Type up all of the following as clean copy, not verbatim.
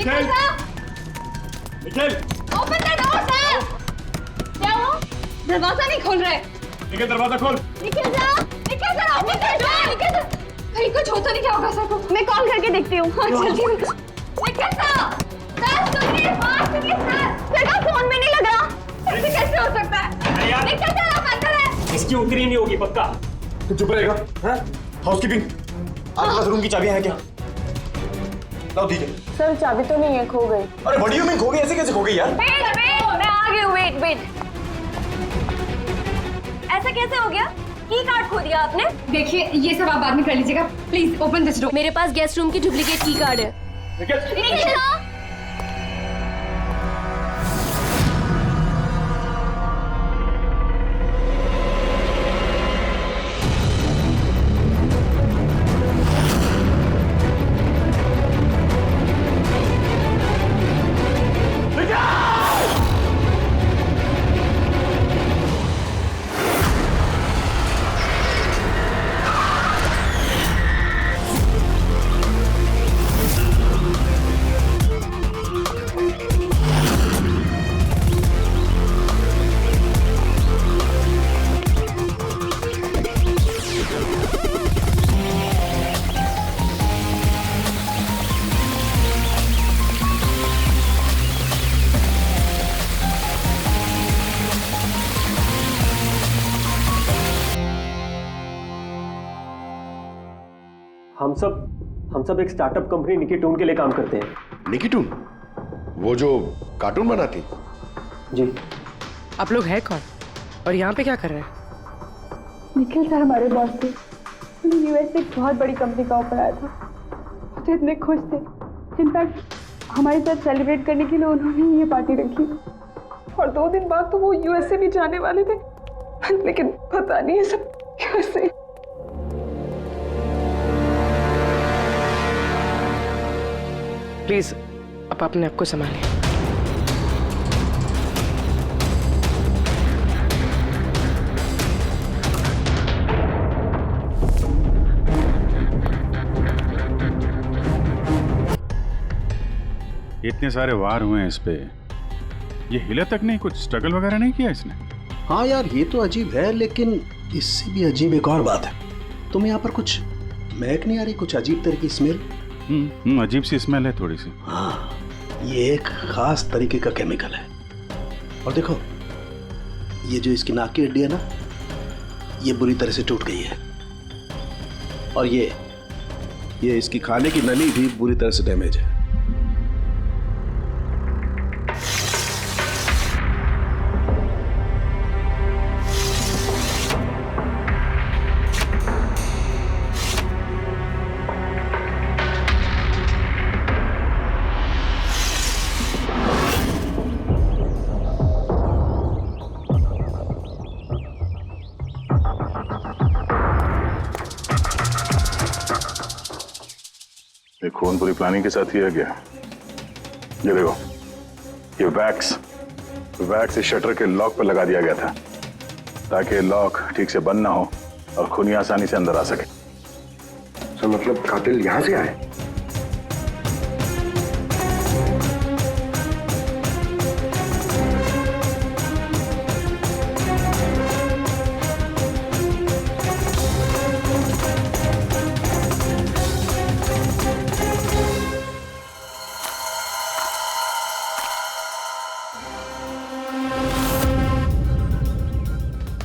Nikhil Nikhil open the door sir. क्या हुआ? दरवाजा नहीं खोल रहे। निखिल दरवाजा खोल। Nikhil sir open the door. Nikhil sir कहीं कुछ होता नहीं क्या होगा सर को? मैं कॉल करके देखती हूँ। हाँ जल्दी। निखिल सर सुनिए बात सुनिए सर का फोन में नहीं लग रहा। ऐसे कैसे हो सकता है? निखिल सर आप अंदर हैं। इसकी उतरी नहीं होगी पक्का। तो चुप रहेगा? हैं? हाउसकीपिंग आपके पास रूम की चाबियां हैं क्या? लाओ दीजिए। सर चाबी तो नहीं है, खो गई। अरे बड़ियों में खो गई, ऐसे कैसे खो गई यार? वेट मैं आ गई हूँ। वेट ऐसा कैसे हो गया? की कार्ड खो दिया आपने? देखिए ये सब आप बाद में कर लीजिएगा। Please open this door. मेरे पास गेस्ट रूम की डुप्लीकेट की कार्ड है। निखिल हम सब एक स्टार्टअप कंपनी निकिटून के लिए काम करते हैं। निकिटून? वो जो कार्टून बनाती? जी। आप लोग हैं कौन और यहाँ पे क्या कर रहे हैं? निखिल सर हमारे बॉस थे। उन्हें यूएस से एक बहुत बड़ी कंपनी का ऑफर आया था। वो तो इतने खुश थे। इनफैक्ट हमारे साथ सेलिब्रेट करने के लिए उन्होंने ये पार्टी रखी और 2 दिन बाद तो वो यूएस से भी जाने वाले थे, लेकिन पता नहीं है सब कैसे। प्लीज आप अपने आप को संभालिए। इतने सारे वार हुए हैं इस पे, ये हिला तक नहीं, कुछ स्ट्रगल वगैरह नहीं किया इसने? हाँ यार ये तो अजीब है, लेकिन इससे भी अजीब एक और बात है। तुम यहाँ पर कुछ महक नहीं आ रही? कुछ अजीब तरह की स्मेल? अजीब सी स्मेल है थोड़ी सी। हाँ ये एक खास तरीके का केमिकल है। और देखो ये जो इसकी नाक की हड्डी है ना, ये बुरी तरह से टूट गई है। और ये इसकी खाने की नली भी बुरी तरह से डैमेज है। खून पूरी प्लानिंग के साथ किया गया। ये देखो, ये वैक्स इस शटर के लॉक पर लगा दिया गया था ताकि लॉक ठीक से बंद ना हो और खूनी आसानी से अंदर आ सके। तो मतलब कातिल यहां से आए?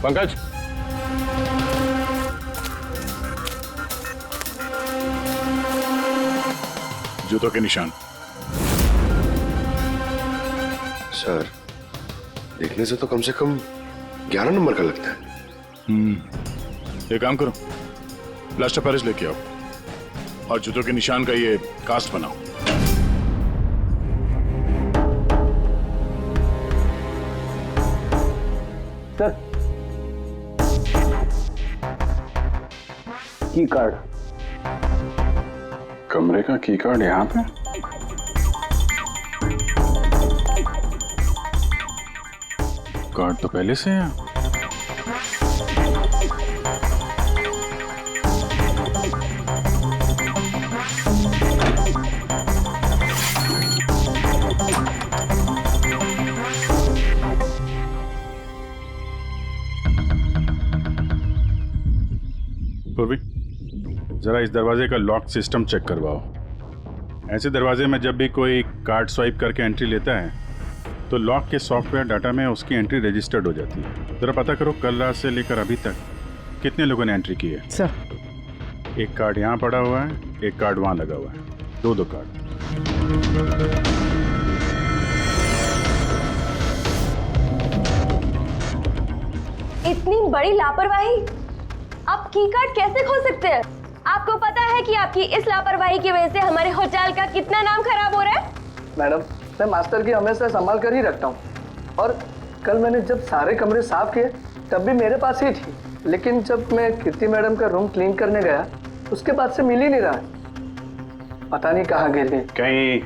पंकज, जूतों के निशान। सर देखने से तो कम 11 नंबर का लगता है। एक काम करो, प्लास्टर पेरिस लेके आओ और जूतों के निशान का ये कास्ट बनाओ। सर की कार्ड। कमरे का की कार्ड यहाँ पे? कार्ड तो पहले से है। जरा इस दरवाजे का लॉक सिस्टम चेक करवाओ। ऐसे दरवाजे में जब भी कोई कार्ड स्वाइप करके एंट्री लेता है तो लॉक के सॉफ्टवेयर डाटा में उसकी एंट्री रजिस्टर्ड हो जाती है। जरा पता करो कल रात से लेकर अभी तक कितने लोगों ने एंट्री की है। सर एक कार्ड यहाँ पड़ा हुआ है, एक कार्ड वहाँ लगा हुआ है, दो कार्ड। इतनी बड़ी लापरवाही! आप की कार्ड कैसे खो सकते हैं? आपको पता है कि आपकी इस लापरवाही की वजह से हमारे होटल का कितना नाम खराब हो रहा है? मैडम, मैं मास्टर की हमेशा संभाल कर ही रखता हूँ, और कल मैंने जब सारे कमरे साफ किए तब भी मेरे पास ही थी, लेकिन जब मैं कीर्ति मैडम का रूम क्लीन करने गया उसके बाद से मिल ही नहीं रहा। पता नहीं कहाँ गिर गई। कहीं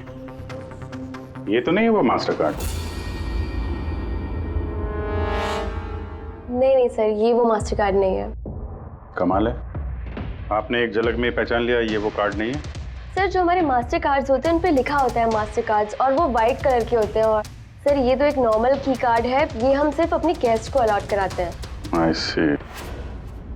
ये तो नहीं है वो मास्टर कार्ड? नहीं सर, ये वो मास्टर कार्ड नहीं है। कमाल है, आपने एक झलक में पहचान लिया ये वो कार्ड नहीं है। सर, जो हमारे मास्टर कार्ड्स होते हैं उन पे लिखा होता है मास्टर कार्ड्स, और वो वाइट कलर के होते हैं। और सर, ये तो एक नॉर्मल की कार्ड है, ये हम सिर्फ अपनी गेस्ट को अलॉट कराते हैं। I see।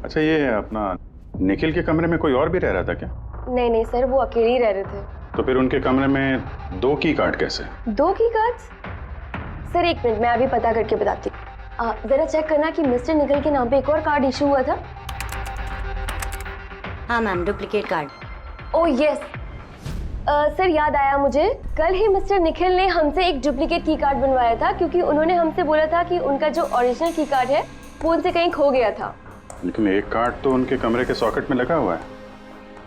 अच्छा, ये अपना निखिल के कमरे में कोई और भी रह रहा था क्या? नहीं सर, वो अकेले ही रह रहे थे। तो फिर उनके कमरे में 2 की कार्ड कैसे? 2 की कार्ड्स? सर एक मिनट, मैं अभी पता करके बताती हूँ। जरा चेक करना कि मिस्टर निखिल के नाम पे एक और कार्ड इशू हुआ था। हाँ ma'am, duplicate card. Oh yes sir, याद आया मुझे, कल ही मिस्टर निखिल ने हमसे एक डुप्लीकेट की कार्ड बनवाया था, क्योंकि उन्होंने हमसे बोला था कि उनका जो ओरिजिनल की कार्ड है वो उनसे कहीं खो गया था। लेकिन एक कार्ड तो उनके कमरे के सॉकेट में लगा हुआ है,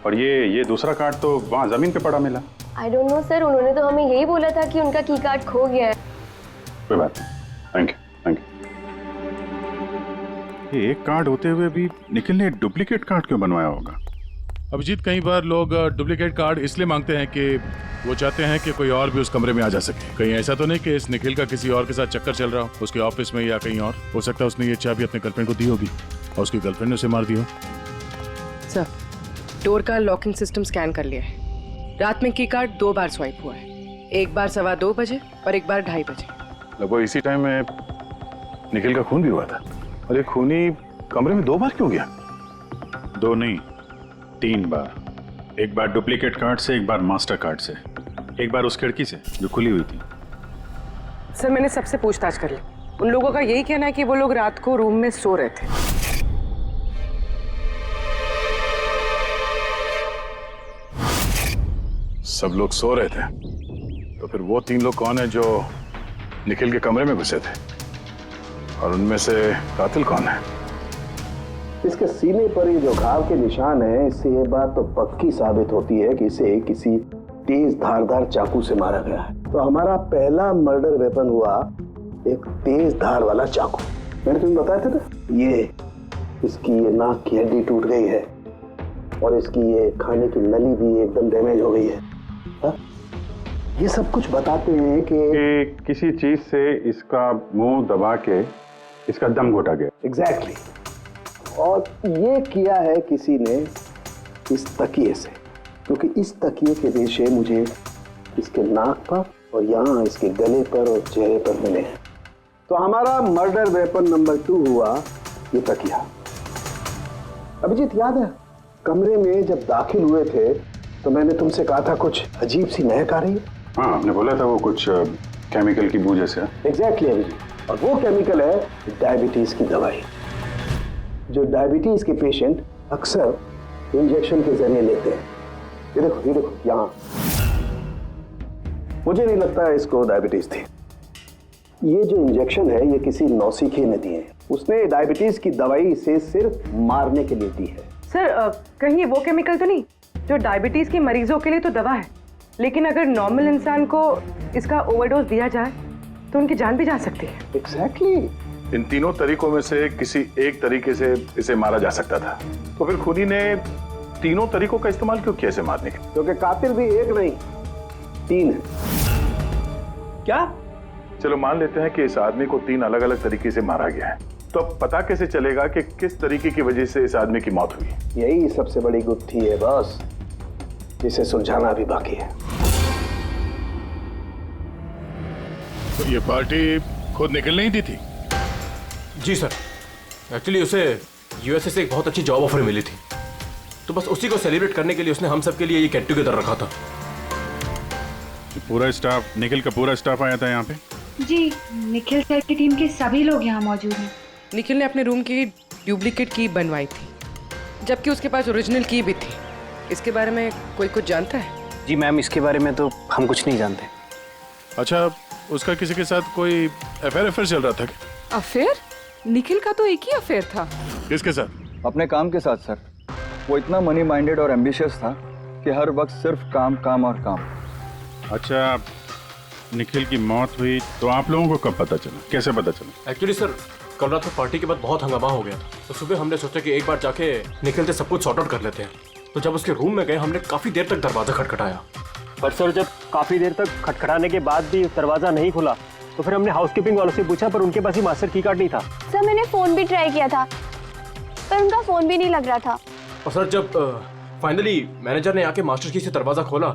और ये दूसरा कार्ड तो वहाँ जमीन पे पड़ा मिला। आई डोंट नो सर, उन्होंने तो हमें यही बोला था कि उनका की कार्ड खो गया है। कोई बात नहीं, थैंक यू। ये एक कार्ड होते हुए भी निखिल ने डुप्लीकेट कार्ड क्यों बनवाया होगा? अभिजीत, कई बार लोग डुप्लीकेट कार्ड इसलिए मांगते हैं कि वो चाहते हैं कि कोई और भी उस कमरे में आ जा सके। कहीं ऐसा तो नहीं कि इस निखिल का किसी और के साथ चक्कर चल रहा हो, उसके ऑफिस में या कहीं और। हो सकता है उसने ये चाबी अपने गर्लफ्रेंड को दी होगी और उसकी गर्लफ्रेंड ने उसे मार दी हो। सर, डोर का लॉकिंग सिस्टम स्कैन कर लिया है। रात में की कार्ड 2 बार स्वाइप हुआ है, एक बार 2:15 बजे और एक बार 2:30 बजे। लगभग इसी टाइम में निखिल का खून भी हुआ था। और ये खूनी कमरे में 2 बार क्यों गया? 2 नहीं, 3 बार। एक बार डुप्लीकेट कार्ड से, एक बार मास्टर कार्ड से, एक बार उस खिड़की से जो खुली हुई थी। सर, मैंने सबसे पूछताछ कर ली, उन लोगों का यही कहना है कि वो लोग रात को रूम में सो रहे थे। सब लोग सो रहे थे, तो फिर वो 3 लोग कौन है जो निखिल के कमरे में घुसे थे, और उनमें से कातिल कौन है? इसके सीने पर ये जो घाव के निशान है, इससे ये बात तो पक्की साबित होती है कि इसे किसी तेज धारदार चाकू से मारा गया है। तो हमारा पहला मर्डर वेपन हुआ एक तेज धार वाला चाकू। मैंने तुम्हें बताया था ना, ये इसकी ये नाक की हड्डी टूट गई है, और इसकी ये खाने की नली भी एकदम डैमेज हो गई है। हा? ये सब कुछ बताते हैं कि किसी चीज से इसका मुंह दबा के इसका दम घोटा गया। एग्जैक्टली। और ये किया है किसी ने इस तकिए से, क्योंकि इस तकिए के रेशे मुझे इसके नाक पर और यहाँ इसके गले पर और चेहरे पर मिले हैं। तो हमारा मर्डर वेपन नंबर 2 हुआ ये तकिया। अभिजीत, याद है कमरे में जब दाखिल हुए थे तो मैंने तुमसे कहा था कुछ अजीब सी महक आ रही है? हाँ, आपने बोला था वो कुछ केमिकल की बू जैसे। एग्जैक्टली अभिजीत, और वो केमिकल है डायबिटीज की दवाई, जो डायबिटीज के पेशेंट अक्सर इंजेक्शन के जरिए लेते हैं। ये देखो यहाँ। मुझे नहीं लगता है इसको डायबिटीज थी। ये जो इंजेक्शन है ये किसी नौसिखिए ने दिए हैं। उसने डायबिटीज की दवाई इसे सिर्फ मारने के लिए दी है। सर, कहीं वो केमिकल तो नहीं जो डायबिटीज के मरीजों के लिए तो दवा है, लेकिन अगर नॉर्मल इंसान को इसका ओवरडोज दिया जाए तो उनकी जान भी जा सकती है। एग्जैक्टली। इन तीनों तरीकों में से किसी एक तरीके से इसे मारा जा सकता था, तो फिर खूनी ने तीनों तरीकों का इस्तेमाल क्यों किया इसे मारने के? क्योंकि कातिल भी एक नहीं 3 है। क्या? चलो मान लेते हैं कि इस आदमी को 3 अलग अलग तरीके से मारा गया है, तो अब पता कैसे चलेगा कि किस तरीके की वजह से इस आदमी की मौत हुई? यही सबसे बड़ी गुत्थी है बॉस, जिसे सुलझाना भी बाकी है। तो ये पार्टी खुद निकल नहीं दी थी? जी सर, एक्चुअली उसे यूएसए से एक बहुत अच्छी जॉब ऑफर मिली थी, तो बस उसी को सेलिब्रेट करने के लिए उसने हम सब के लिए ये गेट टुगेदर रखा था। पूरा स्टाफ, निखिल का पूरा स्टाफ आया था यहाँ पे? जी, निखिल सर की टीम के सभी लोग यहाँ मौजूद हैं। निखिल ने अपने रूम की डुप्लीकेट की बनवाई थी, जबकि उसके पास ओरिजिनल की भी थी। इसके बारे में कोई कुछ जानता है? जी मैम, इसके बारे में तो हम कुछ नहीं जानते। अच्छा, उसका किसी के साथ कोई अफेयर चल रहा था क्या? अफेयर? निखिल का तो एक ही अफेयर था। किसके साथ? अपने काम के साथ सर। वो इतना मनी माइंडेड और एम्बिशियस था कि हर वक्त सिर्फ काम काम और काम। अच्छा, निखिल की मौत हुई तो आप लोगों को कब पता चला, कैसे पता चला? एक्चुअली सर, कल रात को पार्टी के बाद बहुत हंगामा हो गया था, तो सुबह हमने सोचा कि एक बार जाके निखिल से सब कुछ सॉर्ट आउट कर लेते हैं। तो जब उसके रूम में गए, हमने काफी देर तक दरवाजा खटखटाया। पर सर, जब काफी देर तक खटखटाने के बाद भी दरवाजा नहीं खुला तो फिर हमने हाउसकीपिंग वालों से पूछा, पर उनके पास ही मास्टर की कार्ड नहीं था। सर मैंने फोन भी ट्राई किया था, पर उनका फोन भी नहीं लग रहा था। और सर, जब फाइनली मैनेजर ने आके मास्टर की से दरवाजा खोला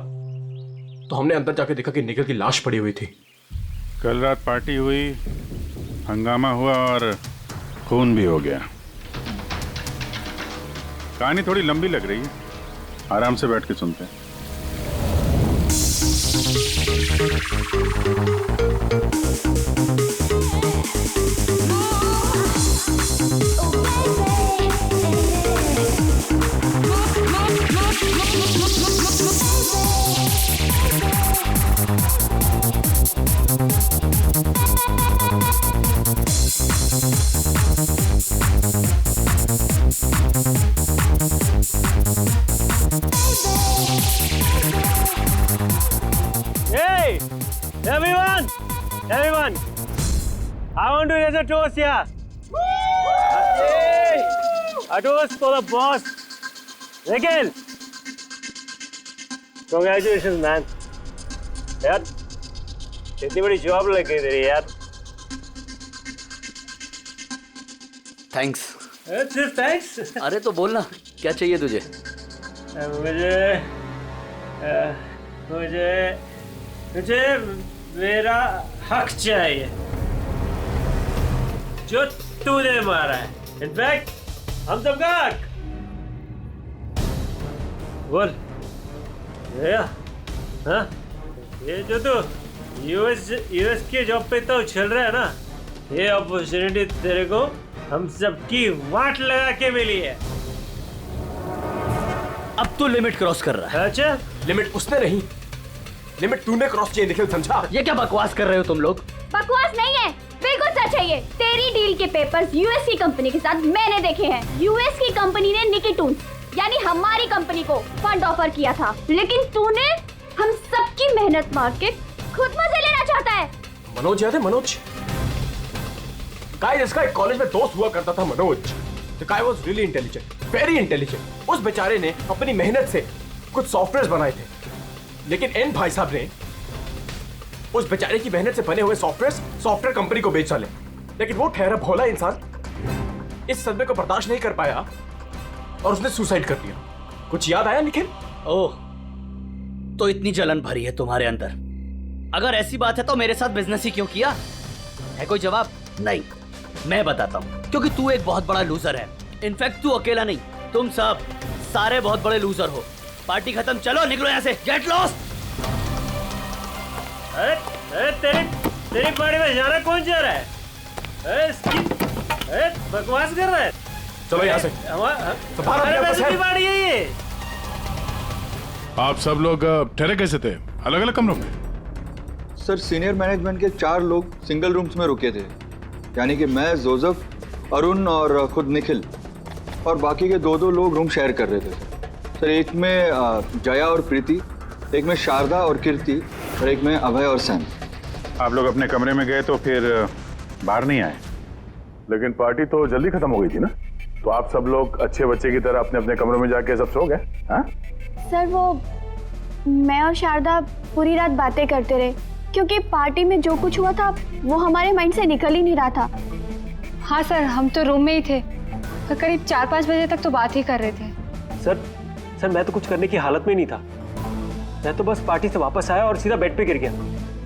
तो हमने अंदर जाके देखा कि निखिल की लाश पड़ी हुई थी। कल रात पार्टी हुई, हंगामा हुआ और खून भी हो गया। कहानी थोड़ी लंबी लग रही है, आराम से बैठ के सुनते हैं। Hey, everyone, I want to raise a toast here. Hey, a toast for the boss, Nikhil. Congratulations, man. यार, इतनी बड़ी जॉब लग गई तेरी यार। थैंक्स। सिर्फ थैंक्स? अरे तो बोलना, क्या चाहिए तुझे? मुझे मेरा हक चाहिए जो तूने मारा है। इनफैक्ट हम सबका हक। बोल हाँ, ये जो तू यूएस के जॉब पे तो चल रहा है ना, ये अपॉर्चुनिटी तेरे को हम सबकी वाट लगा के मिली है। अब तो लिमिट क्रॉस कर रहा है। अच्छा, लिमिट उसने नहीं, लिमिट तूने क्रॉस किया निखिल, समझा? ये क्या बकवास कर रहे हो तुम लोग? बकवास नहीं है, बिल्कुल सच है ये। तेरी डील के पेपर्स यूएस की कंपनी के साथ मैंने देखे हैं। यूएस की कंपनी ने निकिटून यानी हमारी कंपनी को फंड ऑफर किया था, लेकिन तूने हम सबकी मेहनत मार के खुद मजे लेना चाहता है। मनोज याद है? मनोज गाइस, इसका एक कॉलेज में दोस्त हुआ करता था Manoj. The guy was really intelligent, very intelligent। उस बेचारे ने अपनी मेहनत से कुछ सॉफ्टवेयर बनाए थे, लेकिन एन भाई साहब ने उस बेचारे की मेहनत से बने हुए सॉफ्टवेयर कंपनी को बेच डाले। लेकिन वो ठहरा भोला इंसान इस सदमे को बर्दाश्त नहीं कर पाया और उसने सुसाइड कर लिया। कुछ याद आया निखिल? ओह, तो इतनी जलन भरी है तुम्हारे अंदर। अगर ऐसी बात है तो मेरे साथ बिजनेस ही क्यों किया? है कोई जवाब? नहीं, मैं बताता हूँ। क्योंकि तू एक बहुत बड़ा लूजर है। इनफैक्ट तू अकेला नहीं, तुम सब सारे बहुत बड़े लूजर हो। पार्टी खत्म, चलो निकलो यहाँ से, गेट लॉस्ट। अरे तेरी पार्टी में जाना कौन जा रहा है? बकवास कर रहा है। चलो यहाँ से। हमारी पार्टी है ये। आप सब लोग ठहरे कैसे थे अलग अलग कमरों में? सर, सीनियर मैनेजमेंट के 4 लोग सिंगल रूम्स में रुके थे, यानी कि मैं, जोसेफ, अरुण और खुद निखिल, और बाकी के 2 लोग रूम शेयर कर रहे थे। सर, एक में जया और प्रीति, एक में शारदा और कीर्ति, और एक में अभय और सैम। आप लोग अपने कमरे में गए तो फिर बाहर नहीं आए? लेकिन पार्टी तो जल्दी खत्म हो गई थी ना, तो आप सब लोग अच्छे बच्चे की तरह अपने अपने कमरों में जाके सब सो गए? हाँ सर, वो मैं और शारदा पूरी रात बातें करते रहे, क्योंकि पार्टी में जो कुछ हुआ था वो हमारे माइंड से निकल ही नहीं रहा था। हाँ सर, हम तो रूम में ही थे और करीब 4-5 बजे तक तो बात ही कर रहे थे। सर मैं तो कुछ करने की हालत में नहीं था। मैं तो बस पार्टी से वापस आया और सीधा बेड पे गिर गया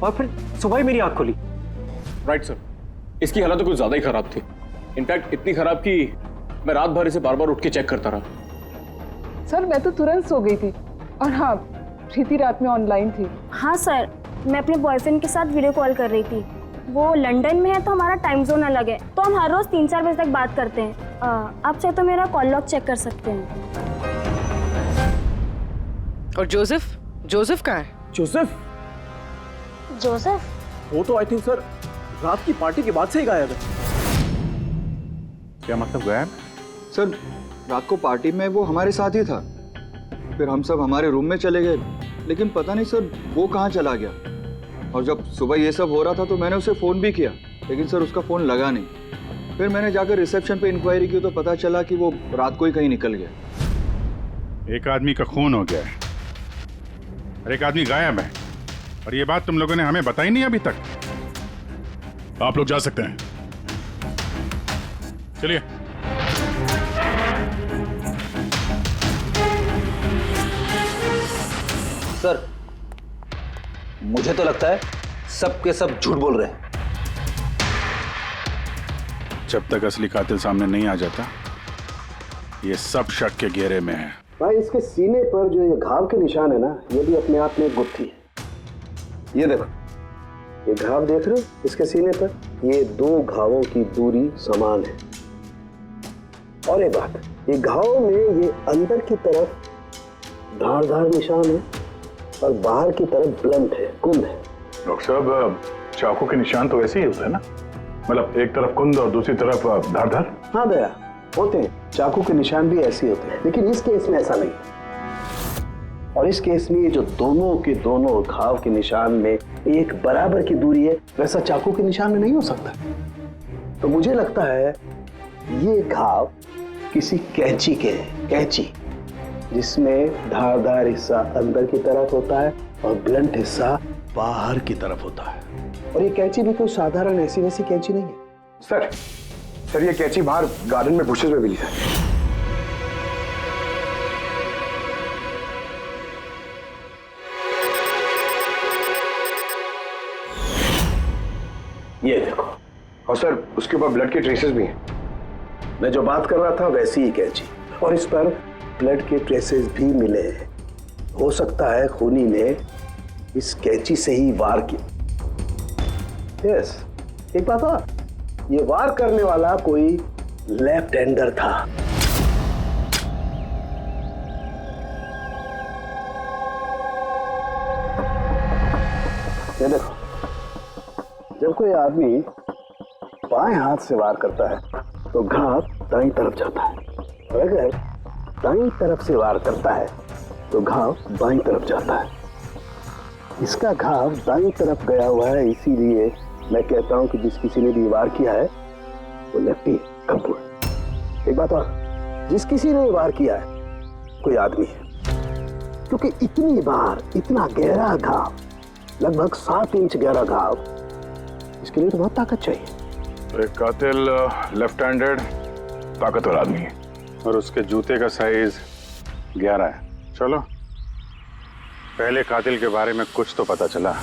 और फिर सुबह ही मेरी आंख खुली। राइट सर, इसकी हालत तो कुछ ज्यादा ही खराब थी। इनफैक्ट इतनी खराब कि मैं रात भर इसे बार बार उठ के चेक करता रहा। सर मैं तो तुरंत सो गई थी। और हाँ, प्रीति रात में ऑनलाइन थी। हाँ सर, मैं अपने बॉयफ्रेंड के साथ वीडियो कॉल कर रही थी। वो लंदन में है तो हमारा टाइम जोन अलग है, तो हम हर रोज 3-4 बजे तक बात करते हैं। आप चाहे तो मेरा कॉल लॉग चेक कर सकते हैं। और जोसेफ? जोसेफ कहाँ है? जोसेफ? जोसेफ? वो तो आई थिंक सर रात की पार्टी के बाद से ही गायब है। क्या मतलब गायब? सर रात को पार्टी में वो हमारे साथ ही था, फिर हम सब हमारे रूम में चले गए, लेकिन पता नहीं सर वो कहाँ चला गया। और जब सुबह ये सब हो रहा था तो मैंने उसे फ़ोन भी किया, लेकिन सर उसका फ़ोन लगा नहीं। फिर मैंने जाकर रिसेप्शन पे इंक्वायरी की तो पता चला कि वो रात को ही कहीं निकल गया। एक आदमी का खून हो गया है और एक आदमी गायब है, और ये बात तुम लोगों ने हमें बताई नहीं अभी तक। आप लोग जा सकते हैं, चलिए। सर मुझे तो लगता है सब के सब झूठ बोल रहे हैं। जब तक असली कातिल सामने नहीं आ जाता, ये सब शक के घेरे में है। भाई इसके सीने पर जो ये घाव के निशान है ना, ये भी अपने आप में एक गुत्थी है। ये देखो, ये घाव देख रहे हो इसके सीने पर? ये 2 घावों की दूरी समान है। और एक बात, ये घाव में ये अंदर की तरफ धारदार निशान है और बाहर की तरफ ब्लंट है, कुंद है। डॉक्टर साहब, चाकू के निशान तो वैसे ही होते हैं ना? मतलब एक तरफ कुंद और दूसरी तरफ धारदार। हाँ दया, होते हैं, चाकू के निशान भी ऐसे होते हैं, लेकिन इस केस में ऐसा नहीं। और इस केस में ये जो दोनों के दोनों घाव के निशान में एक बराबर की दूरी है, वैसा चाकू के निशान में नहीं हो सकता। तो मुझे लगता है ये घाव किसी कैंची के हैं, कैंची, जिसमें धारदार हिस्सा अंदर की तरफ होता है और ब्लंट हिस्सा बाहर की तरफ होता है। और ये कैंची भी कोई साधारण ऐसी वैसी कैंची नहीं है। सर ये कैंची बाहर गार्डन में बुशेस में मिली है। ये देखो। और सर उसके ऊपर ब्लड के ट्रेसेस भी हैं। मैं जो बात कर रहा था वैसी ही कैंची, और इस पर ब्लड के ट्रेसेस भी मिले हैं। हो सकता है खूनी ने इस कैंची से ही वार किया। यस, एक बात और, ये वार करने वाला कोई लेफ्ट हैंडर था। ये देखो, जब कोई आदमी बाएं हाथ से वार करता है तो घाव दाईं तरफ जाता है, और अगर दाईं तरफ से वार करता है तो घाव बाईं तरफ जाता है। इसका घाव दाईं तरफ गया हुआ है, इसीलिए मैं कहता हूं कि जिस किसी ने भी वार किया है वो लेफ्टी कपूर। एक बात और, जिस किसी ने वार किया है कोई आदमी है, क्योंकि इतनी बार इतना गहरा घाव, लगभग 7 इंच गहरा घाव, इसके लिए तो बहुत ताकत चाहिए। एक कातिल लेफ्ट हैंडेड ताकतवर आदमी है, और उसके जूते का साइज 11 है। चलो, पहले कातिल के बारे में कुछ तो पता चला।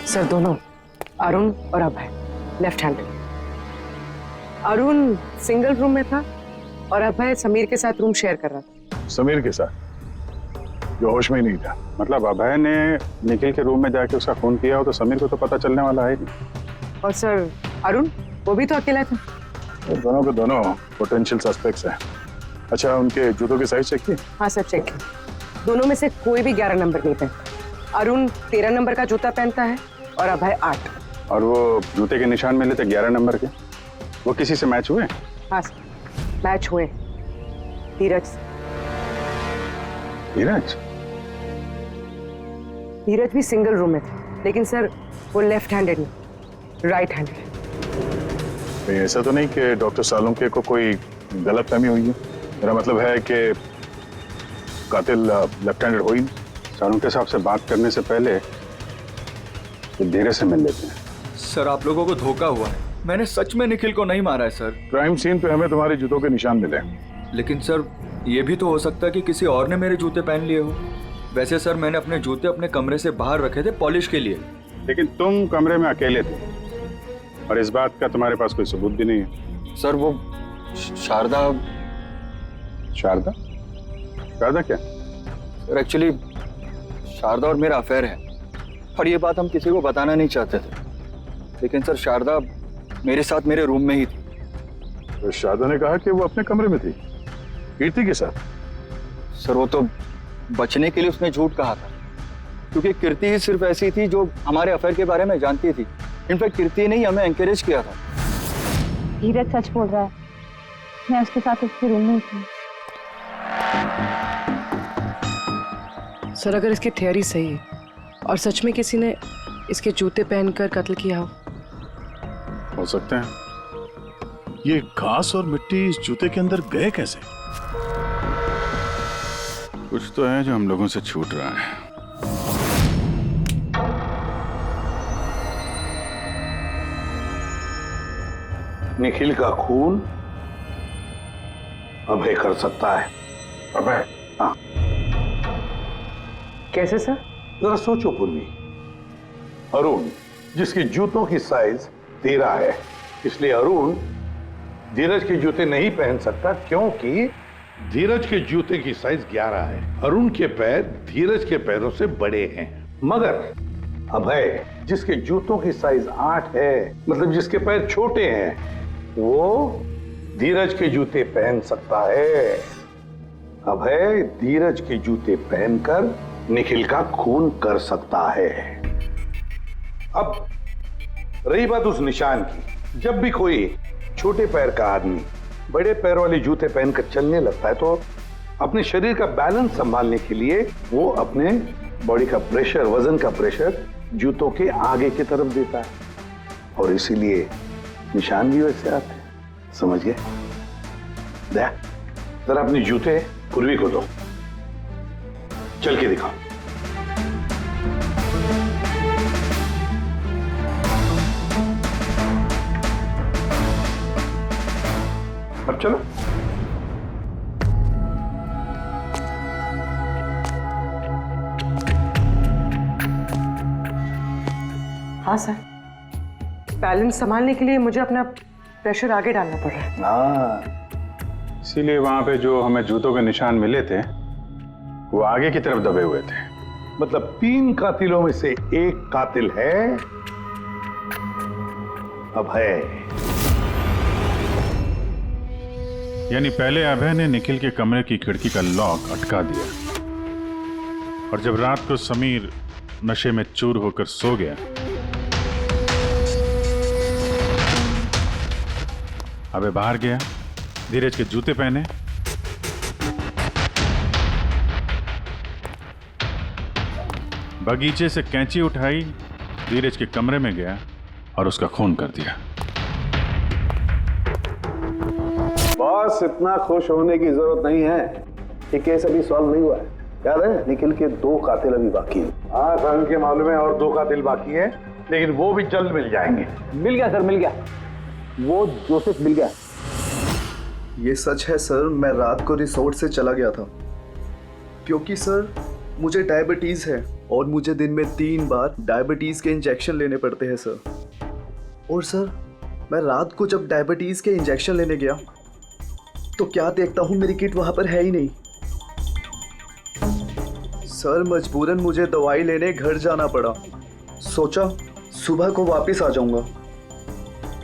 सर दोनों, अरुण और Abhay, left handed. Arun single room में था और अभय समीर के साथ रूम शेयर कर रहा था। समीर के साथ? जो होश में ही नहीं था। मतलब अभय ने निखिल के रूम में जाके उसका फोन किया हो तो समीर को तो पता चलने वाला है नहीं। और सर अरुण, वो भी तो अकेला था। दोनों के दोनों पोटेंशियल सस्पेक्ट्स हैं। अच्छा, उनके जूतों की साइज चेक की? हाँ सर, चेक किया। दोनों में से कोई भी 11 नंबर नहीं पहनता। अरुण 13 नंबर का जूता पहनता है और अभय 8। और वो जूते के निशान मिले थे 11 नंबर के, वो किसी से मैच हुए? हाँ सर, मैच हुए। धीरज। धीरज? धीरज भी सिंगल रूम में थे, लेकिन सर वो लेफ्ट हैंडेड नहीं, राइट हैंडेड। ऐसा तो नहीं कि डॉक्टर सालुंके को कोई गलतफहमी हुई है? मेरा मतलब है कि कातिल लेफ्ट हैंडेड हो ही नहीं। सालुंके साहब से बात करने से पहले तो धीरज से मिल लेते हैं। सर, आप लोगों को धोखा हुआ है। मैंने सच में निखिल को नहीं मारा है सर। क्राइम सीन पे हमें तुम्हारे जूतों के निशान मिले, लेकिन सर ये भी तो हो सकता है कि किसी और ने मेरे जूते पहन लिए हो। वैसे सर मैंने अपने जूते अपने कमरे से बाहर रखे थे पॉलिश के लिए। लेकिन तुम कमरे में अकेले थे और इस बात का तुम्हारे पास कोई सबूत भी नहीं है। सर वो शारदा। शारदा? शारदा क्या? सर एक्चुअली शारदा और मेरा अफेयर है और ये बात हम किसी को बताना नहीं चाहते थे, लेकिन सर शारदा मेरे साथ मेरे रूम में ही थी। तो शारदा ने कहा कि वो अपने कमरे में थी कीर्ति के साथ। सर वो तो बचने के लिए उसने झूठ कहा था, क्योंकि कीर्ति ही सिर्फ ऐसी थी जो हमारे अफेयर के बारे में जानती थी। इनफैक्ट कीर्ति ने ही हमें एनकरेज किया था। धीरज सच बोल रहा है, मैं उसके साथ उसके रूम में थी। सर अगर इसकी थियरी सही है और सच में किसी ने इसके जूते पहनकर कत्ल किया हो सकता है। ये घास और मिट्टी इस जूते के अंदर गए कैसे? कुछ तो है जो हम लोगों से छूट रहा है। निखिल का खून अभय कर सकता है। अभय? हाँ। कैसे सर? जरा सोचो पूर्वी। अरुण जिसके जूतों की साइज 13 है, इसलिए अरुण धीरज के जूते नहीं पहन सकता, क्योंकि धीरज के जूते की साइज 11 है। अरुण के पैर धीरज के पैरों से बड़े हैं। मगर अभय जिसके जूतों की साइज 8 है, मतलब जिसके पैर छोटे हैं, वो धीरज के जूते पहन सकता है। अभय धीरज के जूते पहनकर निखिल का खून कर सकता है। अब रही बात उस निशान की, जब भी कोई छोटे पैर का आदमी बड़े पैर वाले जूते पहनकर चलने लगता है तो अपने शरीर का बैलेंस संभालने के लिए वो अपने बॉडी का प्रेशर, वजन का प्रेशर जूतों के आगे की तरफ देता है, और इसीलिए निशान भी वैसे आते हैं। समझ गए? दया, जरा अपने जूते पूर्वी को दो, चल के दिखाओ। अब चलो। हाँ सर, बैलेंस संभालने के लिए मुझे अपना प्रेशर आगे डालना पड़ रहा है। हाँ, इसीलिए वहां पे जो हमें जूतों के निशान मिले थे वो आगे की तरफ दबे हुए थे। मतलब 3 कातिलों में से एक कातिल है अभय। यानी पहले अभय ने निखिल के कमरे की खिड़की का लॉक अटका दिया, और जब रात को समीर नशे में चूर होकर सो गया, अबे बाहर गया, धीरज के जूते पहने, बगीचे से कैंची उठाई, धीरज के कमरे में गया और उसका खून कर दिया। बॉस, इतना खुश होने की जरूरत नहीं है। ये केस अभी सॉल्व नहीं हुआ है। याद है, निखिल के 2 कातिल अभी बाकी हैं। हाँ सर, उनके मालूम है, और 2 कातिल बाकी है, लेकिन वो भी जल्द मिल जाएंगे। मिल गया सर, मिल गया। वो जोसेफ मिल गया। ये सच है सर, मैं रात को रिसोर्ट से चला गया था क्योंकि सर मुझे डायबिटीज़ है और मुझे दिन में 3 बार डायबिटीज़ के इंजेक्शन लेने पड़ते हैं सर। और सर मैं रात को जब डायबिटीज़ के इंजेक्शन लेने गया तो क्या देखता हूँ मेरी किट वहाँ पर है ही नहीं। सर मजबूरन मुझे दवाई लेने घर जाना पड़ा। सोचा सुबह को वापस आ जाऊँगा।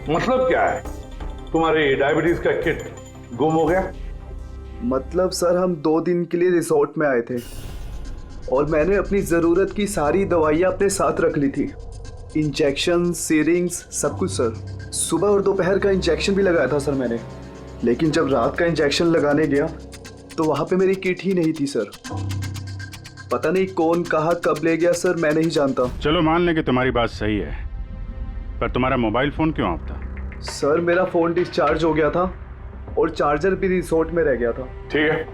मतलब क्या है? तुम्हारी डायबिटीज का किट गुम हो गया? मतलब सर हम 2 दिन के लिए रिसोर्ट में आए थे और मैंने अपनी ज़रूरत की सारी दवाइयाँ अपने साथ रख ली थी। इंजेक्शन, सीरिंग्स, सब कुछ सर। सुबह और दोपहर का इंजेक्शन भी लगाया था सर मैंने, लेकिन जब रात का इंजेक्शन लगाने गया तो वहाँ पे मेरी किट ही नहीं थी सर। पता नहीं कौन कहाँ कब ले गया सर, मैं नहीं जानता। चलो मान लें कि तुम्हारी बात सही है, पर तुम्हारा मोबाइल फोन क्यों ऑफ था? सर मेरा फ़ोन डिस्चार्ज हो गया था और चार्जर भी रिसोर्ट में रह गया था। ठीक है,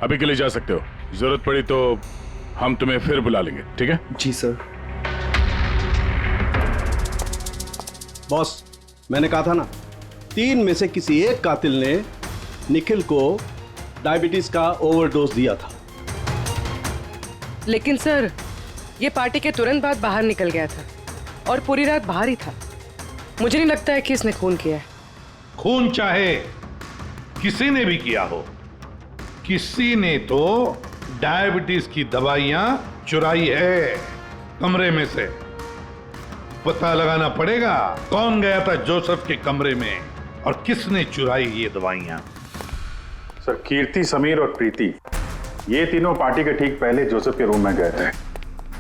अभी के लिए जा सकते हो। जरूरत पड़ी तो हम तुम्हें फिर बुला लेंगे, ठीक है? जी सर। बॉस, मैंने कहा था ना, 3 में से किसी एक कातिल ने निखिल को डायबिटीज का ओवरडोज दिया था। लेकिन सर, ये पार्टी के तुरंत बाद बाहर निकल गया था और पूरी रात बाहर ही था। मुझे नहीं लगता है कि इसने खून किया है। खून चाहे किसी ने भी किया हो, किसी ने तो डायबिटीज की दवाइयां चुराई है कमरे में से। पता लगाना पड़ेगा कौन गया था जोसेफ के कमरे में और किसने चुराई ये दवाइयां। सर, कीर्ति, समीर और प्रीति, ये तीनों पार्टी के ठीक पहले जोसेफ के रूम में गए थे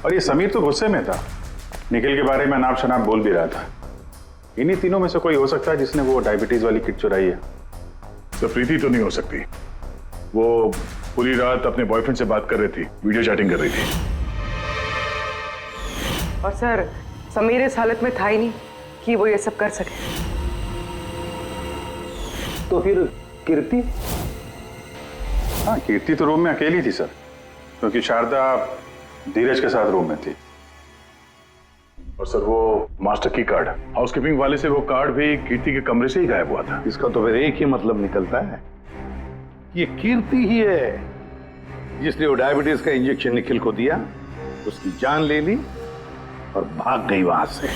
और ये समीर तो गुस्से में था, निखिल के बारे में अनाप शनाप बोल भी रहा था। इन्हीं तीनों में से कोई हो सकता है जिसने वो डायबिटीज वाली किट चुराई है। तो प्रीति तो नहीं हो सकती, वो पूरी रात अपने बॉयफ्रेंड से बात कर रही थी, वीडियो चैटिंग कर रही थी। और सर, समीर इस हालत में था ही नहीं कि वो ये सब कर सके। तो फिर कीर्ति? हाँ, कीर्ति तो रूम में अकेली थी सर, क्योंकि शारदा धीरज के साथ रूम में थी। और सर, वो मास्टर की कार्ड, हाउसकीपिंग वाले से वो कार्ड भी कीर्ति के कमरे से ही गायब हुआ था। इसका तो फिर एक ही मतलब निकलता है, ये कीर्ति ही है जिसने वो डायबिटीज का इंजेक्शन निखिल को दिया, उसकी जान ले ली और भाग गई वहां से।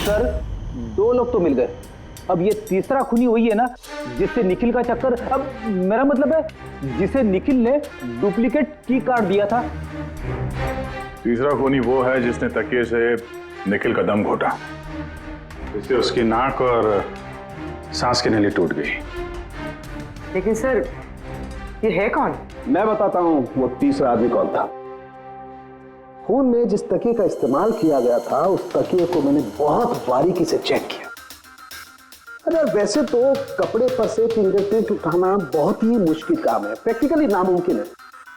सर, 2 लोग तो मिल गए, अब ये तीसरा खूनी वही है ना जिससे निखिल का चक्कर। अब मेरा मतलब है जिसे निखिल ने डुप्लीकेट की कार्ड दिया था। तीसरा खूनी वो है जिसने तकिए से निखिल का दम घोटा, इससे उसकी नाक और सांस की नली टूट गई। लेकिन सर, ये है कौन? मैं बताता हूं वो तीसरा आदमी कौन था। खून में जिस तकिए का इस्तेमाल किया गया था, उस तकिए को मैंने बहुत बारीकी से चेक किया। अरे वैसे तो कपड़े पर से फिंगरप्रिंट उठाना बहुत ही मुश्किल काम है, प्रैक्टिकली नामुमकिन है,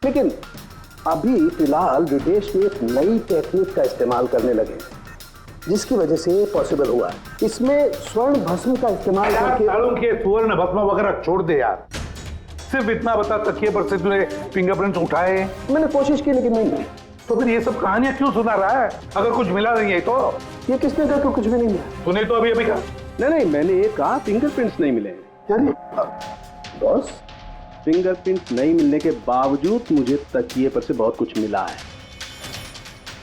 लेकिन अभी फिलहाल विदेश में एक नई टेक्निक का इस्तेमाल करने लगे, जिसकी वजह से पॉसिबल हुआ। इसमें स्वर्ण भस्म का इस्तेमाल करके स्वर्ण भस्म वगैरह छोड़ दे यार, सिर्फ इतना बता तकिए पर से तूने फिंगरप्रिंट उठाए? मैंने कोशिश की लेकिन नहीं। तो फिर ये सब कहानियां क्यों सुना रहा है? अगर कुछ मिला नहीं है तो? ये किसने कहा कि कुछ भी नहीं मिला? तूने तो अभी कहा। नहीं, मैंने ये कहा फिंगरप्रिंट्स नहीं मिले। यानी बॉस, फिंगरप्रिंट नहीं मिलने के बावजूद मुझे तकिए पर से बहुत कुछ मिला है।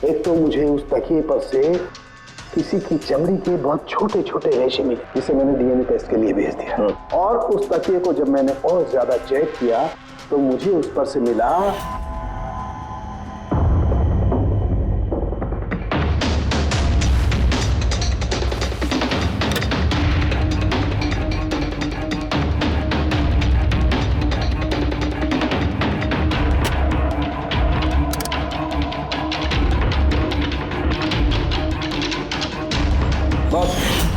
एक तो मुझे उस तकिए पर से किसी की चमड़ी के बहुत छोटे छोटे रेशे मिले, जिसे मैंने डीएनए टेस्ट के लिए भेज दिया। और उस तकिए को जब मैंने और ज्यादा चेक किया तो मुझे उस पर से मिला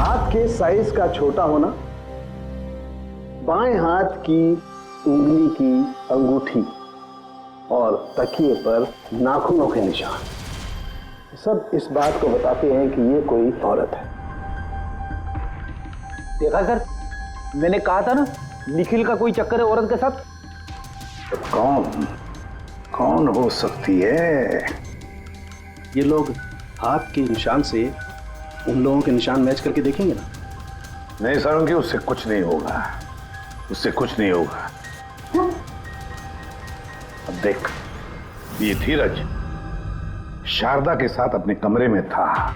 हाथ के साइज का छोटा होना, बाएं हाथ की उंगली की अंगूठी और तकिए पर नाखूनों के निशान, सब इस बात को बताते हैं कि ये कोई औरत है। देखा सर, मैंने कहा था ना निखिल का कोई चक्कर है औरत के साथ। तो कौन हो सकती है? ये लोग हाथ के निशान से उन लोगों के निशान मैच करके देखेंगे ना। नहीं सारंगी, उससे कुछ नहीं होगा, उससे कुछ नहीं होगा। अब देख, ये धीरज शारदा के साथ अपने कमरे में था।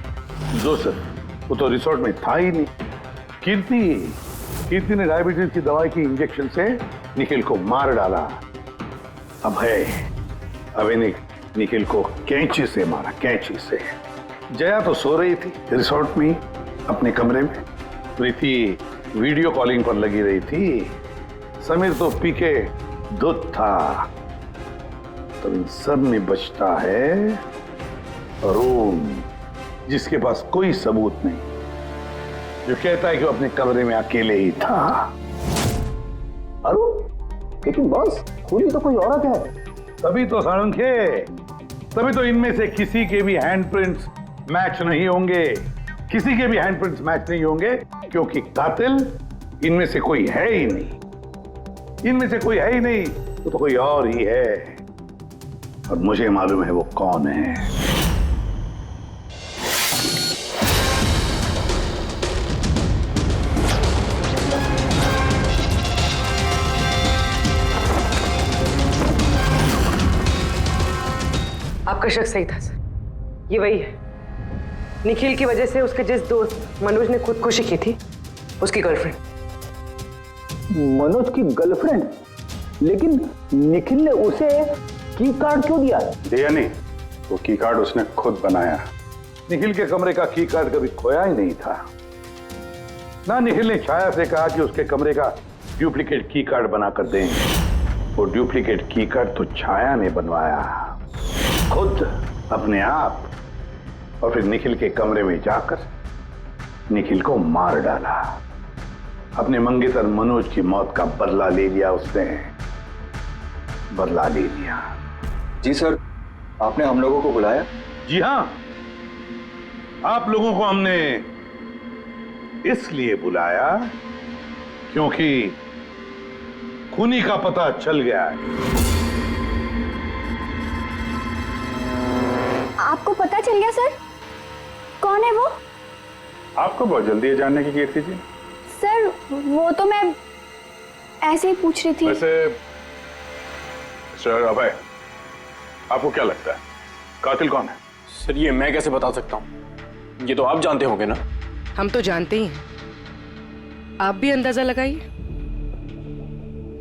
जोसेफ वो तो रिसोर्ट में था ही नहीं। कीर्ति ने डायबिटीज की दवाई की इंजेक्शन से निखिल को मार डाला। अभय ने निखिल को कैंची से मारा, कैंची से। जया तो सो रही थी रिसोर्ट में अपने कमरे में। प्रीति वीडियो कॉलिंग पर लगी रही थी। समीर तो पी के दूध था। तो इन सब में बचता है अरुण, जिसके पास कोई सबूत नहीं, जो कहता है कि वो अपने कमरे में अकेले ही था। अरुण, लेकिन बॉस खूनी तो कोई औरत है। तभी तो सारंगे, तभी तो इनमें से किसी के भी हैंडप्रिंट्स मैच नहीं होंगे। किसी के भी हैंडप्रिंट्स मैच नहीं होंगे, क्योंकि कातिल इनमें से कोई है ही नहीं। इनमें से कोई है ही नहीं, वो तो कोई और ही है। और मुझे मालूम है वो कौन है। आपका शक सही था सर, ये वही है। निखिल की वजह से उसके जिस दोस्त मनोज ने खुदकुशी की थी, उसकी गर्लफ्रेंड। मनोज की गर्लफ्रेंड? लेकिन निखिल ने उसे की कार्ड क्यों दिया? दिया नहीं, वो की कार्ड उसने खुद बनाया। निखिल के कमरे का की कार्ड कभी खोया ही नहीं था ना। निखिल ने छाया से कहा कि उसके कमरे का डुप्लीकेट की कार्ड बनाकर देंगे। वो डुप्लीकेट की कार्ड तो छाया ने बनवाया खुद, अपने आप। और फिर निखिल के कमरे में जाकर निखिल को मार डाला। अपने मंगेतर मनोज की मौत का बदला ले लिया उसने, बदला ले लिया। जी सर, आपने हम लोगों को बुलाया? जी हां, आप लोगों को हमने इसलिए बुलाया क्योंकि खूनी का पता चल गया है। आपको पता चल गया सर? कौन है वो? आपको बहुत जल्दी है जानने की कीर्ति जी। सर वो तो मैं ऐसे ही पूछ रही थी। वैसे सर अभय, आपको क्या लगता है कातिल कौन है? सर ये मैं कैसे बता सकता हूँ, ये तो आप जानते होंगे ना। हम तो जानते ही हैं, आप भी अंदाजा लगाइए।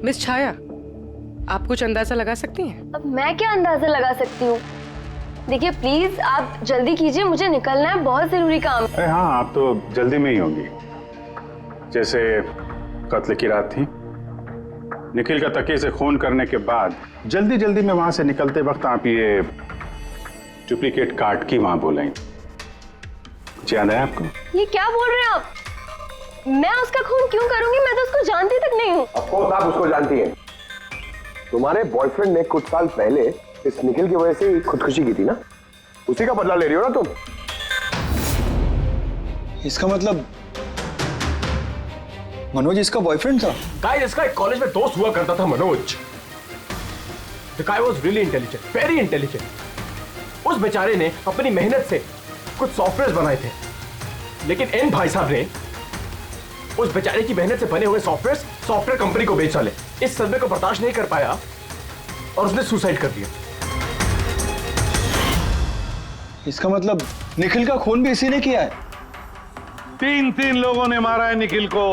मिस छाया, आप कुछ अंदाजा लगा सकती हैं? अब मैं क्या अंदाजा लगा सकती हूँ? देखिए प्लीज आप जल्दी कीजिए, मुझे निकलना है, बहुत जरूरी काम है। अरे हाँ, आप तो जल्दी में ही होंगी। जैसे कत्ल की रात थी, निखिल का तकिए से खून करने के बाद जल्दी जल्दी में वहां से निकलते वक्त आप ये डुप्लीकेट कार्ड की वहां बोलें। कुछ याद है आपको? ये क्या बोल रहे हैं आप? मैं उसका खून क्यों करूंगी? मैं तो उसको जानती तक नहीं हूँ। ऑफ कोर्स आप उसको जानती हैं। तुम्हारे बॉयफ्रेंड ने कुछ साल पहले इस निखिल की वजह से खुदकुशी की थी ना, उसी का बदला ले रही हो ना तुम? इसका मतलब मनोज इसका बॉयफ्रेंड था? गाइस, इसका एक कॉलेज में दोस्त हुआ करता था Manoj. The guy was really intelligent, very intelligent। उस बेचारे ने अपनी मेहनत से कुछ सॉफ्टवेयर बनाए थे, लेकिन एन भाई साहब ने उस बेचारे की मेहनत से बने हुए सॉफ्टवेयर कंपनी को बेच डाले। इस सदमे को बर्दाश्त नहीं कर पाया और उसने सुसाइड कर दिया। इसका मतलब निखिल का खून भी इसी ने किया है? तीन लोगों ने मारा है निखिल को,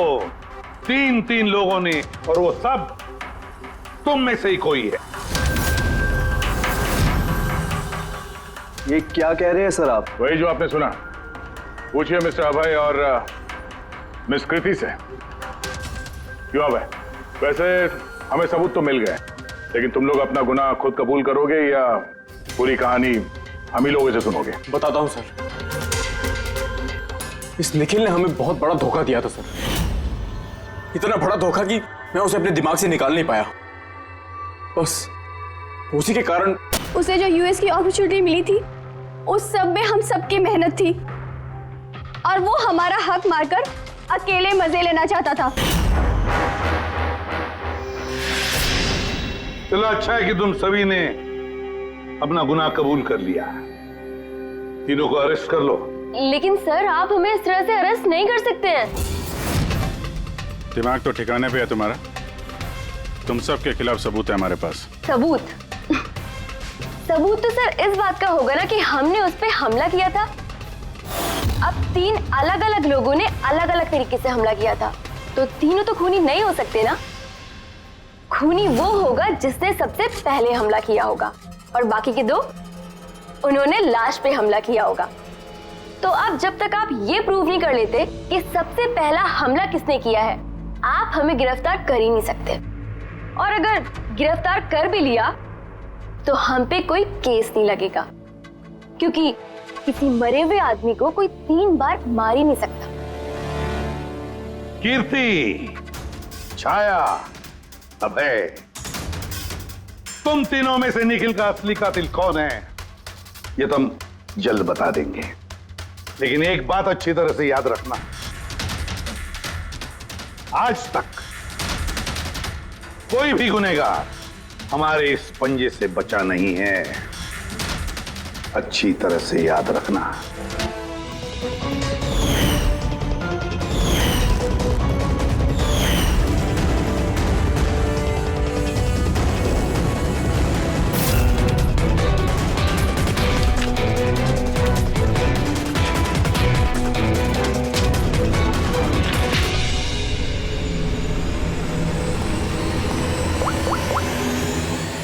तीन लोगों ने, और वो सब तुम में से ही कोई है। ये क्या कह रहे हैं सर आप? वही जो आपने सुना। पूछिए मिस्टर अभय और मिस कृति से। क्यों अभय? वैसे हमें सबूत तो मिल गए, लेकिन तुम लोग अपना गुनाह खुद कबूल करोगे या पूरी कहानी हम ही लोगों से सुनोगे? बताता हूं सर। इस निखिल ने हमें बहुत बड़ा धोखा दिया था सर, इतना बड़ा धोखा कि मैं उसे अपने दिमाग से निकाल नहीं पाया। बस उसी के कारण उसे जो यूएस की अपॉर्चुनिटी मिली थी, उस सब में हम सबकी मेहनत थी, और वो हमारा हक मारकर अकेले मजे लेना चाहता था। चलो अच्छा है कि तुम सभी ने अपना गुनाह कबूल कर लिया। तीनों को अरेस्ट कर लो। लेकिन सर आप हमें इस तरह से अरेस्ट नहीं कर सकते हैं। दिमाग तो ठिकाने पे है तुम्हारा। तुम सब के खिलाफ सबूत है हमारे पास। सबूत? सबूत तो सर इस बात का होगा ना कि हमने उस पर हमला किया था। अब 3 अलग अलग लोगों ने अलग अलग तरीके से हमला किया था, तो तीनों तो खूनी नहीं हो सकते ना। खूनी वो होगा जिसने सबसे पहले हमला किया होगा, और बाकी के 2 उन्होंने लाश पे हमला किया होगा। तो अब जब तक आप ये प्रूव नहीं कर लेते कि सबसे पहला हमला किसने किया है, आप हमें गिरफ्तार कर ही नहीं सकते। और अगर गिरफ्तार कर भी लिया तो हम पे कोई केस नहीं लगेगा, क्योंकि किसी मरे हुए आदमी को कोई 3 बार मार ही नहीं सकता। कीर्ति, छाया, अभय, तुम तीनों में से निखिल का असली कातिल कौन है ये तो हम जल्द बता देंगे, लेकिन एक बात अच्छी तरह से याद रखना, आज तक कोई भी गुनहगार हमारे इस पंजे से बचा नहीं है। अच्छी तरह से याद रखना।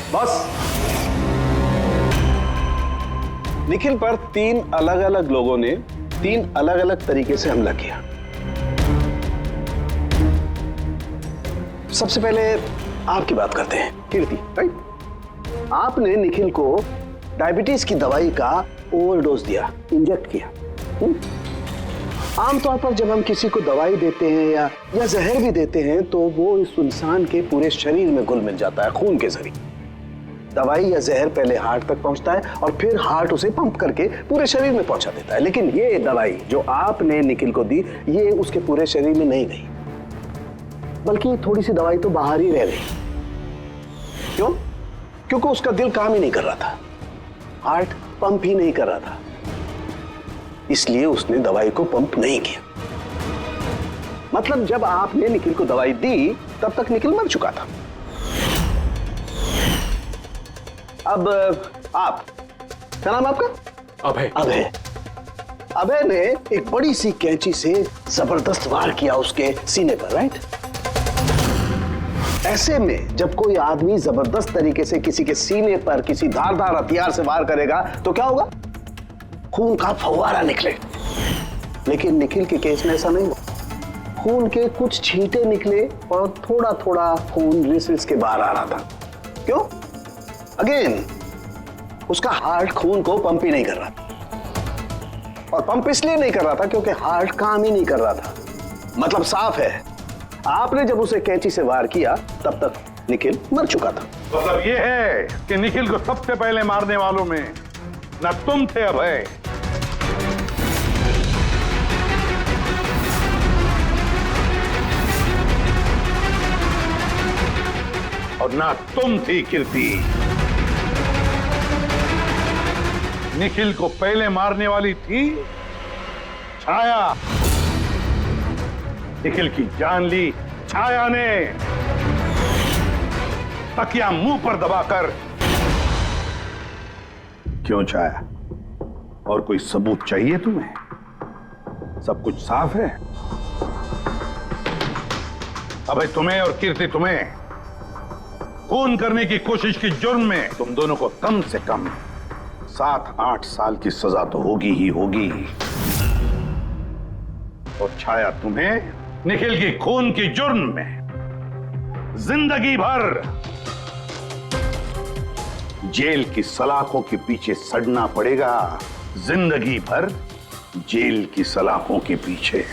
बस निखिल पर 3 अलग अलग लोगों ने 3 अलग अलग तरीके से हमला किया। सबसे पहले आपकी बात करते हैं, कीर्ति, राइट? आपने निखिल को डायबिटीज की दवाई का ओवरडोज दिया, इंजेक्ट किया। आमतौर पर जब हम किसी को दवाई देते हैं या जहर भी देते हैं तो वो इस इंसान के पूरे शरीर में घुल मिल जाता है, खून के जरिए। दवाई या जहर पहले हार्ट तक पहुंचता है और फिर हार्ट उसे पंप करके पूरे शरीर में पहुंचा देता है। लेकिन ये दवाई जो आपने निखिल को दी, ये उसके पूरे शरीर में नहीं गई, बल्कि थोड़ी सी दवाई तो बाहर ही रह गई। क्यों? क्योंकि उसका दिल काम ही नहीं कर रहा था, हार्ट पंप ही नहीं कर रहा था, इसलिए उसने दवाई को पंप नहीं किया। मतलब जब आपने निखिल को दवाई दी तब तक निखिल मर चुका था। अब आप, क्या नाम आपका? अभय। अभय। अभय ने एक बड़ी सी कैंची से जबरदस्त वार किया उसके सीने पर, राइट? ऐसे में जब कोई आदमी जबरदस्त तरीके से किसी के सीने पर किसी धारदार हथियार से वार करेगा तो क्या होगा? खून का फव्वारा निकले। लेकिन निखिल के केस में ऐसा नहीं हुआ। खून के कुछ छींटे निकले और थोड़ा थोड़ा खून रिस के बाहर आ रहा था। क्यों? अगेन उसका हार्ट खून को पंप ही नहीं कर रहा था, और पंप इसलिए नहीं कर रहा था क्योंकि हार्ट काम ही नहीं कर रहा था। मतलब साफ है, आपने जब उसे कैंची से वार किया तब तक निखिल मर चुका था। मतलब ये है कि निखिल को सबसे पहले मारने वालों में न तुम थे अभय, और ना तुम थी कीर्ति। निखिल को पहले मारने वाली थी छाया। निखिल की जान ली छाया ने, तकिया मुंह पर दबाकर। क्यों छाया, और कोई सबूत चाहिए तुम्हें? सब कुछ साफ है। अबे तुम्हें और कीर्ति, तुम्हें खून करने की कोशिश की जुर्म में तुम दोनों को कम से कम 7-8 साल की सजा तो होगी ही होगी। और छाया, तुम्हें निखिल की खून की जुर्म में जिंदगी भर जेल की सलाखों के पीछे सड़ना पड़ेगा। जिंदगी भर जेल की सलाखों के पीछे।